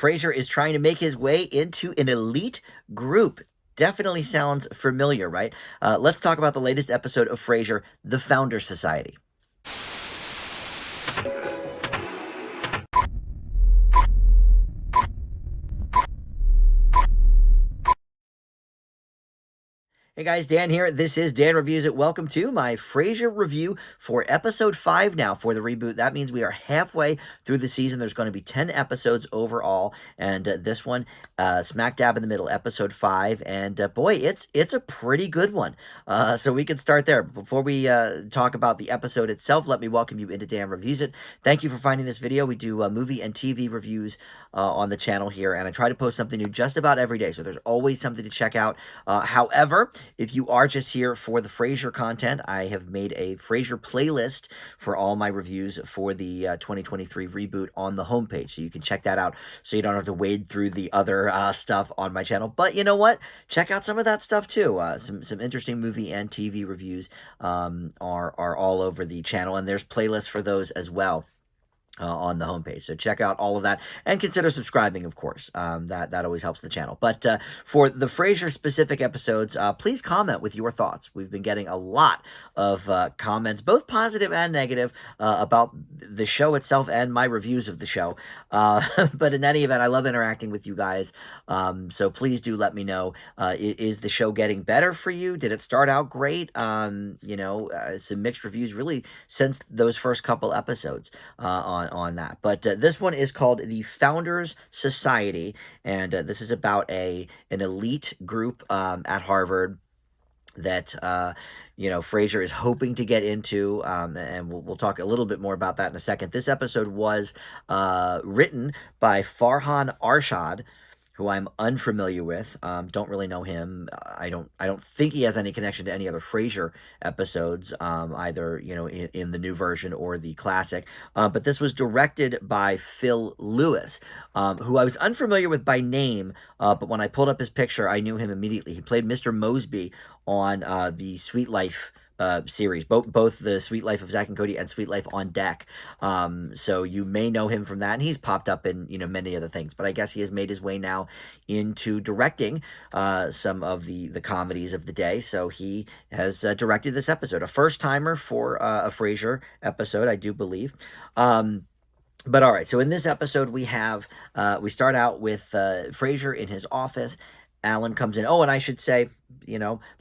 Frasier is trying to make his way into an elite group. Definitely sounds familiar, right? Let's talk about the latest episode of Frasier, The Founders Society. Hey guys, Dan here. This is Dan Reviews It. Welcome to my Frasier review for episode 5 now for the reboot. That means we are halfway through the season. There's going to be 10 episodes overall, and this one, smack dab in the middle, episode 5. And boy, it's a pretty good one. So we can start there. Before we talk about the episode itself, let me welcome you into Dan Reviews It. Thank you for finding this video. We do movie and TV reviews on the channel here, and I try to post something new just about every day, so there's always something to check out. However, if you are just here for the Frasier content, I have made a Frasier playlist for all my reviews for the 2023 reboot on the homepage, so you can check that out so you don't have to wade through the other stuff on my channel. But you know what? Check out some of that stuff too. Some interesting movie and TV reviews are all over the channel, and there's playlists for those as well. On the homepage. So check out all of that and consider subscribing, of course. That always helps the channel. But for the Frasier specific episodes, please comment with your thoughts. We've been getting a lot of comments, both positive and negative, about the show itself and my reviews of the show. But in any event, I love interacting with you guys. So please do let me know, is the show getting better for you? Did it start out great? Some mixed reviews really since those first couple episodes on that. But this one is called The Founders Society, and this is about an elite group at Harvard that Frasier is hoping to get into, and we'll talk a little bit more about that in a second. This episode was written by Farhan Arshad, who I'm unfamiliar with. Don't really know him. I don't think he has any connection to any other Frasier episodes, either in the new version or the classic. But this was directed by Phil Lewis, who I was unfamiliar with by name. But when I pulled up his picture, I knew him immediately. He played Mr. Mosby on the Sweet Life series, both the Sweet Life of Zack and Cody and Sweet Life on Deck. So you may know him from that, and he's popped up in many other things. But I guess he has made his way now into directing some of the comedies of the day. So he has directed this episode, a first timer for a Frasier episode, I do believe. But all right, so in this episode we start out with Frasier in his office. Alan comes in. Oh, and I should say,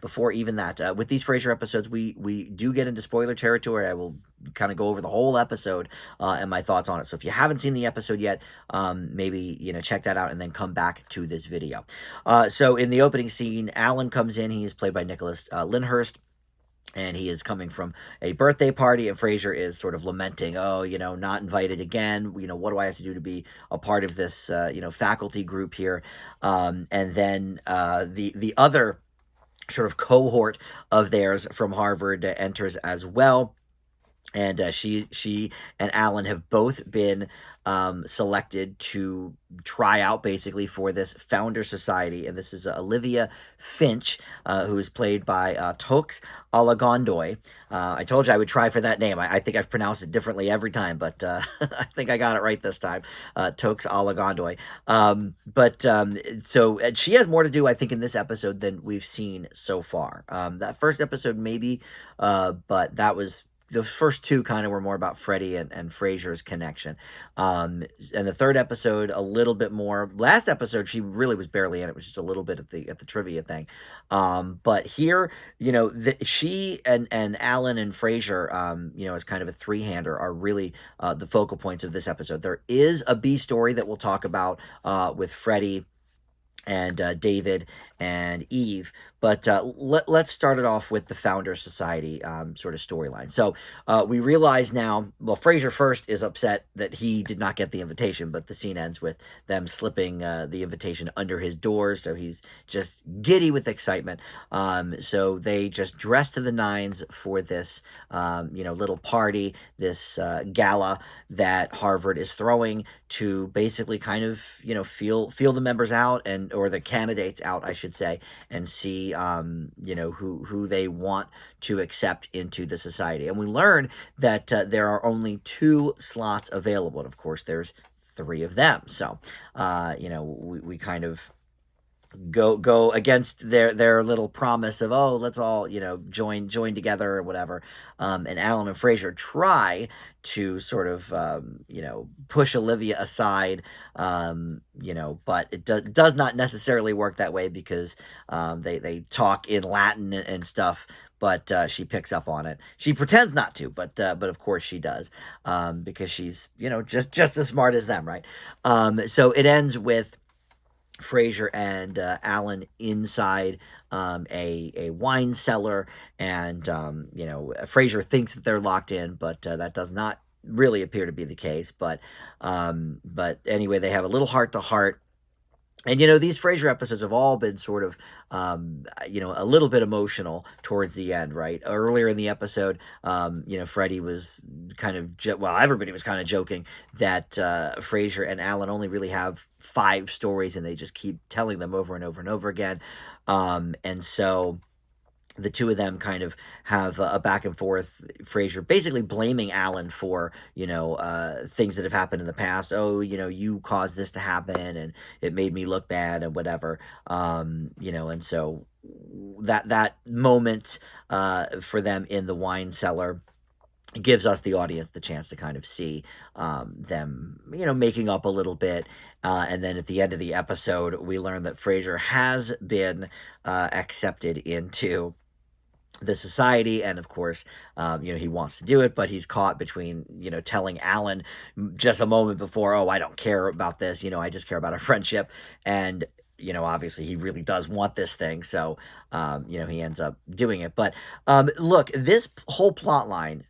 before even that, with these Frasier episodes, we do get into spoiler territory. I will kind of go over the whole episode and my thoughts on it. So if you haven't seen the episode yet, maybe, check that out and then come back to this video. So in the opening scene, Alan comes in. He is played by Nicholas Lyndhurst. And he is coming from a birthday party, and Frasier is sort of lamenting, oh, not invited again. What do I have to do to be a part of this, faculty group here? And then the other sort of cohort of theirs from Harvard enters as well. And she and Alan have both been selected to try out basically for this Founder Society, and this is Olivia Finch, who is played by Tox Alagondoy. I told you I would try for that name. I think I've pronounced it differently every time, but I think I got it right this time. Tox Alagondoy. So she has more to do, I think, in this episode than we've seen so far. That first episode maybe, but that was... The first two kind of were more about Freddie and Frasier's connection. And the third episode, a little bit more. Last episode, she really was barely in it. It was just a little bit at the trivia thing. But here, she and Alan and Frasier, as kind of a three-hander, are really the focal points of this episode. There is a B story that we'll talk about with Freddie and David and Eve, but let's start it off with the Founder Society sort of storyline. So we realize now, well, Frasier first is upset that he did not get the invitation, but the scene ends with them slipping the invitation under his doors, so he's just giddy with excitement. So they just dress to the nines for this, little party, this gala that Harvard is throwing to basically kind of, feel the members out or the candidates out, I should say, and see, who they want to accept into the society. And we learn that there are only 2 slots available. And of course, there's three of them. So, we kind of go against their little promise of, oh, let's all join together or whatever. And Alan and Frasier try to sort of push Olivia aside, but it does not necessarily work that way, because they talk in Latin and stuff. But she picks up on it. She pretends not to, but of course she does, because she's just as smart as them, right? So it ends with Frasier and Alan inside a wine cellar, and Frasier thinks that they're locked in, but that does not really appear to be the case. But anyway, they have a little heart to heart. And these Frasier episodes have all been sort of, a little bit emotional towards the end, right? Earlier in the episode, Freddie was kind of, everybody was kind of joking that Frasier and Alan only really have 5 stories, and they just keep telling them over and over and over again. And so the two of them kind of have a back and forth. Frasier basically blaming Alan for things that have happened in the past. Oh, you caused this to happen, and it made me look bad, and whatever. And so that moment for them in the wine cellar gives us, the audience, the chance to kind of see them making up a little bit. And then at the end of the episode, we learn that Frasier has been accepted into the society, and of course he wants to do it, but he's caught between telling Alan just a moment before, oh, I don't care about this, I just care about our friendship, and obviously he really does want this thing, so he ends up doing it. But look, this whole plot line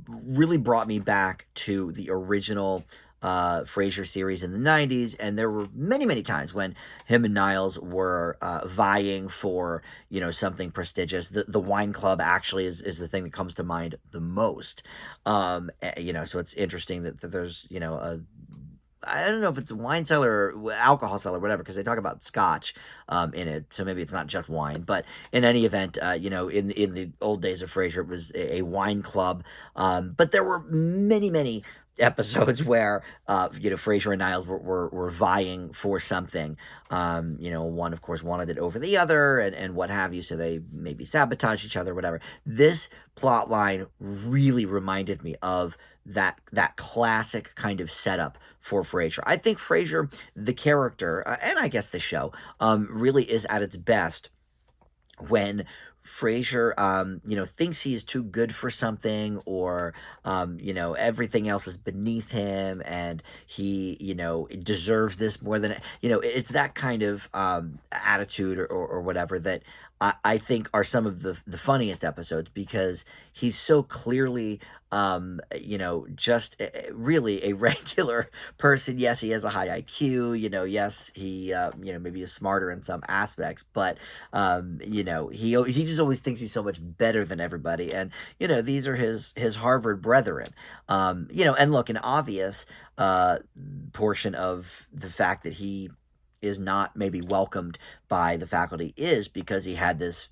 really brought me back to the original Frasier series in the 90s, and there were many times when him and Niles were vying for something prestigious. The wine club actually is the thing that comes to mind the most. So it's interesting that there's I don't know if it's a wine cellar or alcohol cellar, whatever, because they talk about scotch in it, so maybe it's not just wine. But in any event, in the old days of Frasier, it was a wine club. But there were many episodes where Frasier and Niles were vying for something. One of course wanted it over the other, and what have you, so they maybe sabotage each other, whatever. This plot line really reminded me of that classic kind of setup for Frasier. I think Frasier, the character, and I guess the show, really is at its best when Frasier, thinks he is too good for something, or, everything else is beneath him, and he, deserves this more than, it's that kind of attitude or whatever that I think are some of the funniest episodes, because he's so clearly, just really a regular person. Yes, he has a high IQ, yes, he, maybe is smarter in some aspects, but, he just always thinks he's so much better than everybody. And, these are his Harvard brethren. And look, an obvious portion of the fact that he is not maybe welcomed by the faculty is because he had this,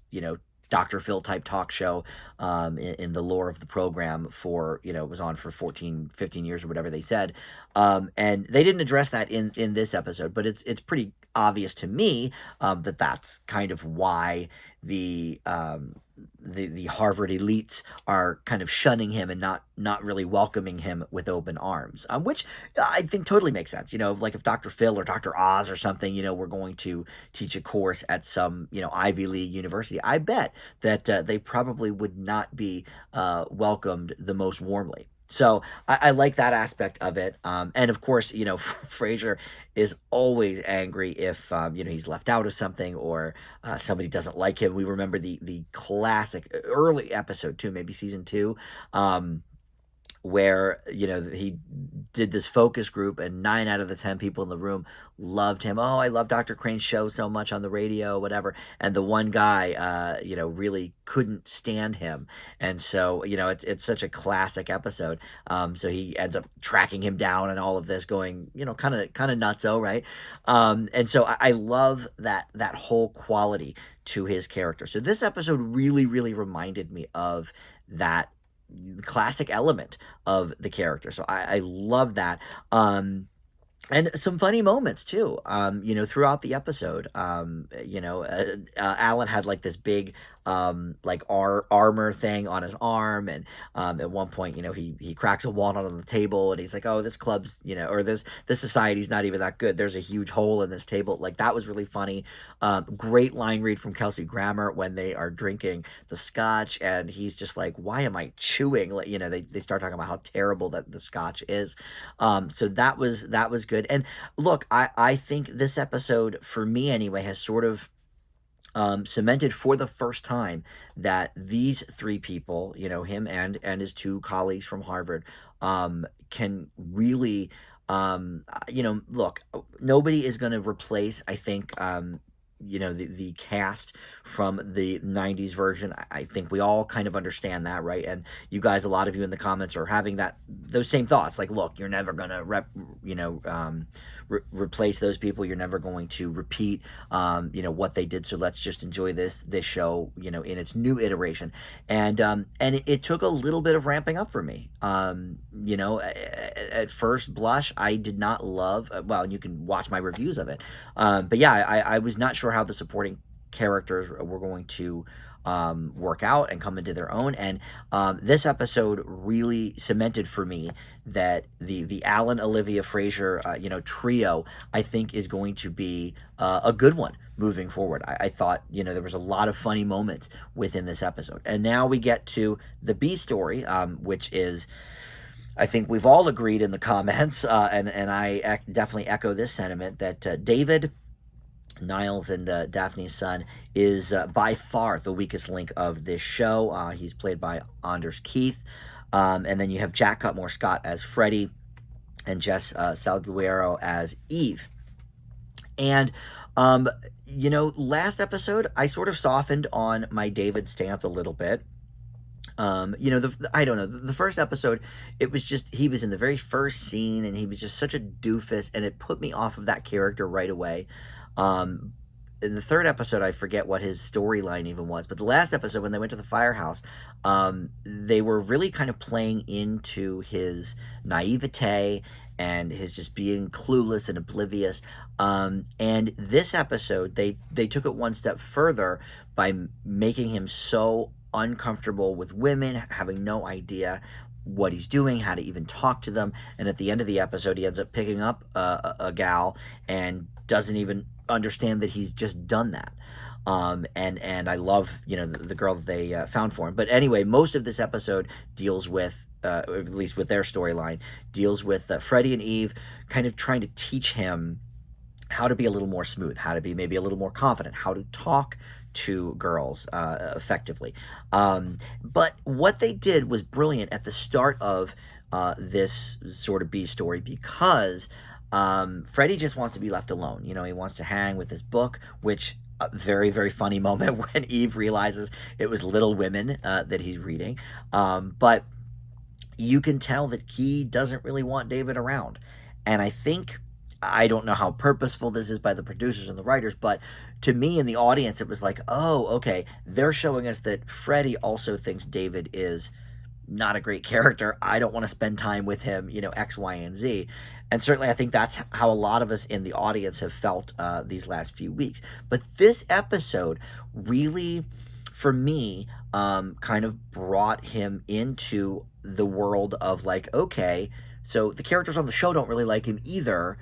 Dr. Phil type talk show in the lore of the program for, it was on for 14, 15 years or whatever they said. And they didn't address that in this episode, but it's pretty obvious to me that that's kind of why the Harvard elites are kind of shunning him and not really welcoming him with open arms, which I think totally makes sense. Like if Dr. Phil or Dr. Oz or something, were going to teach a course at some, Ivy League university, I bet that they probably would not be welcomed the most warmly. So I like that aspect of it. And of course, Frasier is always angry if, he's left out of something, or somebody doesn't like him. We remember the classic early episode too, maybe season 2, where he did this focus group, and 9 out of the 10 people in the room loved him. Oh, I love Dr. Crane's show so much on the radio, whatever. And the one guy really couldn't stand him, and so it's such a classic episode. So he ends up tracking him down and all of this, going kind of nutso, right? And so I love that whole quality to his character. So this episode really reminded me of that classic element of the character. So I love that. And some funny moments too, throughout the episode. Alan had like this big, like armor thing on his arm, and at one point, he cracks a walnut on the table, and he's like, "Oh, this club's, or this society's not even that good. There's a huge hole in this table." Like that was really funny. Great line read from Kelsey Grammer when they are drinking the scotch, and he's just like, "Why am I chewing?" Like, they start talking about how terrible that the scotch is. So that was good. And look, I think this episode, for me anyway, has sort of cemented for the first time that these three people, him and his two colleagues from Harvard, can really, look, nobody is going to replace, I think, the cast from the 90s version. I think we all kind of understand that, right? And you guys, a lot of you in the comments are having those same thoughts. Like, look, you're never gonna replace those people. You're never going to repeat, what they did. So let's just enjoy this show, in its new iteration. And it took a little bit of ramping up for me. At first blush, I did not love. Well, you can watch my reviews of it. But yeah, I was not sure how the supporting characters were going to work out and come into their own. And this episode really cemented for me that the Alan, Olivia, Frasier, trio, I think is going to be a good one moving forward. I thought, there was a lot of funny moments within this episode. And now we get to the B story, which is, I think we've all agreed in the comments, and I definitely echo this sentiment, that David, Niles and Daphne's son, is by far the weakest link of this show. He's played by Anders Keith. And then you have Jack Cutmore Scott as Freddie and Jess Salguero as Eve. And, last episode, I sort of softened on my David stance a little bit. I don't know, the first episode, it was just, he was in the very first scene, and he was just such a doofus, and it put me off of that character right away. In the third episode, I forget what his storyline even was, but the last episode, when they went to the firehouse, they were really kind of playing into his naivete and his just being clueless and oblivious. And this episode, they took it one step further by making him so uncomfortable with women, having no idea what he's doing, how to even talk to them. And at the end of the episode, he ends up picking up a gal and doesn't even understand that he's just done that. And I love, the girl that they found for him. But anyway, most of this episode deals with, or at least with their storyline, deals with Freddie and Eve kind of trying to teach him how to be a little more smooth, how to be maybe a little more confident, how to talk to girls effectively. But what they did was brilliant at the start of this sort of B story, because Freddie just wants to be left alone. He wants to hang with his book, which, a very, very funny moment when Eve realizes it was Little Women that he's reading. But you can tell that he doesn't really want David around. And I don't know how purposeful this is by the producers and the writers, but to me in the audience, it was like, oh, okay, they're showing us that Freddie also thinks David is not a great character. I don't want to spend time with him, X, Y, and Z. And certainly I think that's how a lot of us in the audience have felt these last few weeks. But this episode really, for me, kind of brought him into the world of like, okay, so the characters on the show don't really like him either.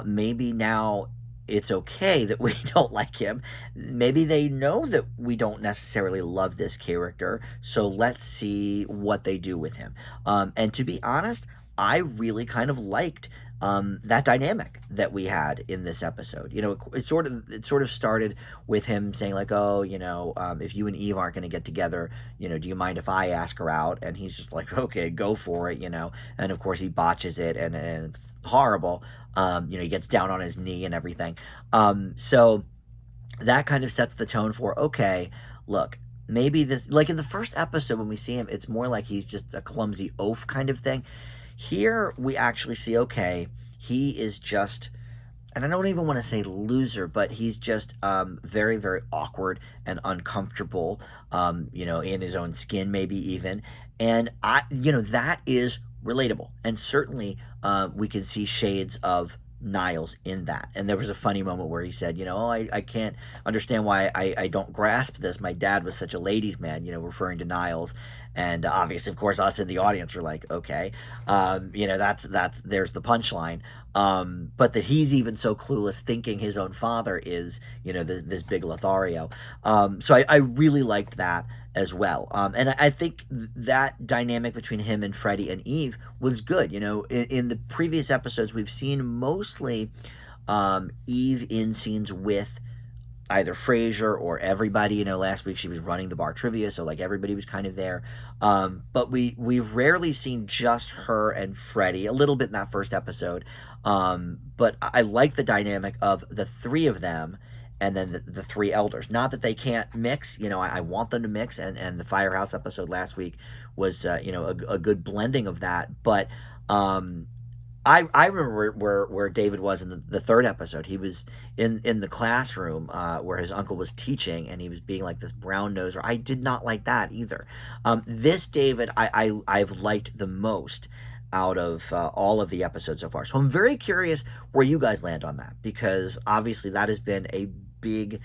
Maybe now it's okay that we don't like him. Maybe they know that we don't necessarily love this character, so let's see what they do with him. And to be honest, I really kind of liked that dynamic that we had in this episode. It sort of started with him saying like, oh, if you and Eve aren't going to get together, do you mind if I ask her out? And he's just like, okay, go for it, and of course he botches it, and it's horrible. He gets down on his knee and everything. So that kind of sets the tone for, okay, look, maybe this, like in the first episode when we see him, it's more like he's just a clumsy oaf kind of thing. Here we actually see, okay, he is just, and I don't even want to say loser, but he's just very, very awkward and uncomfortable, in his own skin maybe even. And that is relatable. And certainly we can see shades of Niles in that. And there was a funny moment where he said, oh, I can't understand why I don't grasp this. My dad was such a ladies' man, referring to Niles. And obviously, of course, us in the audience were like, okay, that's there's the punchline. But that he's even so clueless, thinking his own father is, this big Lothario. So I really liked that as well. And I think that dynamic between him and Freddie and Eve was good. In the previous episodes, we've seen mostly Eve in scenes with either Frasier or everybody. Last week she was running the bar trivia, so like everybody was kind of there. But we've rarely seen just her and Freddie. A little bit in that first episode, but I like the dynamic of the three of them. And then the three elders. Not that they can't mix. I want them to mix. And the Firehouse episode last week was, a good blending of that. But I remember where David was in the third episode. He was in the classroom where his uncle was teaching, and he was being like this brown noser. I did not like that either. This David I've liked the most out of all of the episodes so far. So I'm very curious where you guys land on that, because obviously that has been a big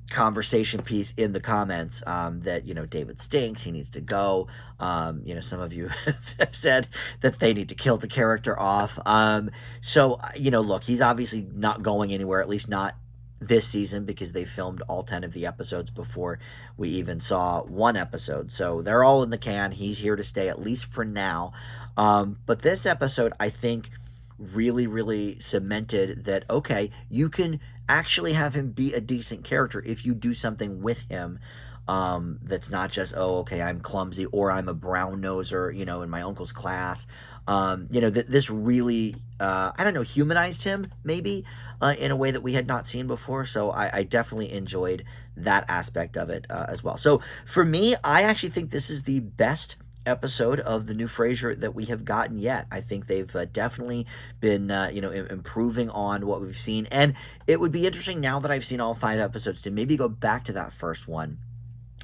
conversation piece in the comments, that David stinks, he needs to go. Some of you have said that they need to kill the character off. So look, he's obviously not going anywhere, at least not this season, because they filmed all 10 of the episodes before we even saw one episode. So they're all in the can. He's here to stay, at least for now. But this episode, I think, really, really cemented that, okay, you can actually have him be a decent character if you do something with him that's not just, oh, okay, I'm clumsy, or I'm a brown noser, in my uncle's class. This really, humanized him, maybe, in a way that we had not seen before. So I definitely enjoyed that aspect of it as well. So for me, I actually think this is the best episode of the new Frasier that we have gotten yet. I think they've definitely been improving on what we've seen, and it would be interesting, now that I've seen all 5 episodes, to maybe go back to that first one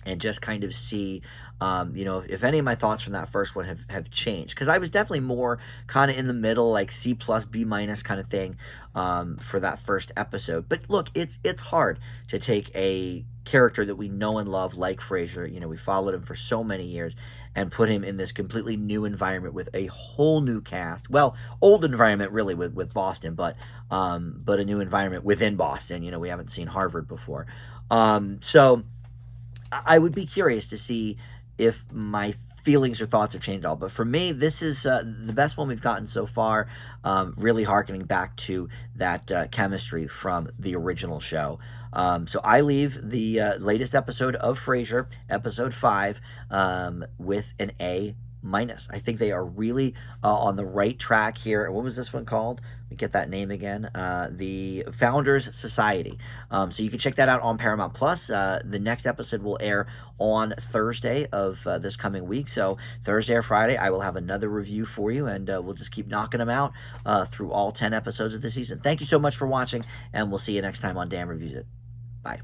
and just kind of see if any of my thoughts from that first one have changed, because I was definitely more kind of in the middle, like C+, B- kind of thing, for that first episode. But look, it's hard to take a character that we know and love like Frasier, we followed him for so many years, and put him in this completely new environment with a whole new cast. Well, old environment really with Boston, but a new environment within Boston. We haven't seen Harvard before. So I would be curious to see if my feelings or thoughts have changed at all. But for me, this is the best one we've gotten so far, really hearkening back to that chemistry from the original show. So I leave the latest episode of Frasier, episode 5, with an A-. I think they are really on the right track here. What was this one called? Let me get that name again. The Founders Society. So you can check that out on Paramount Plus. The next episode will air on Thursday of this coming week. So Thursday or Friday, I will have another review for you, and we'll just keep knocking them out through all 10 episodes of the season. Thank you so much for watching, and we'll see you next time on Dan Reviews It. Bye.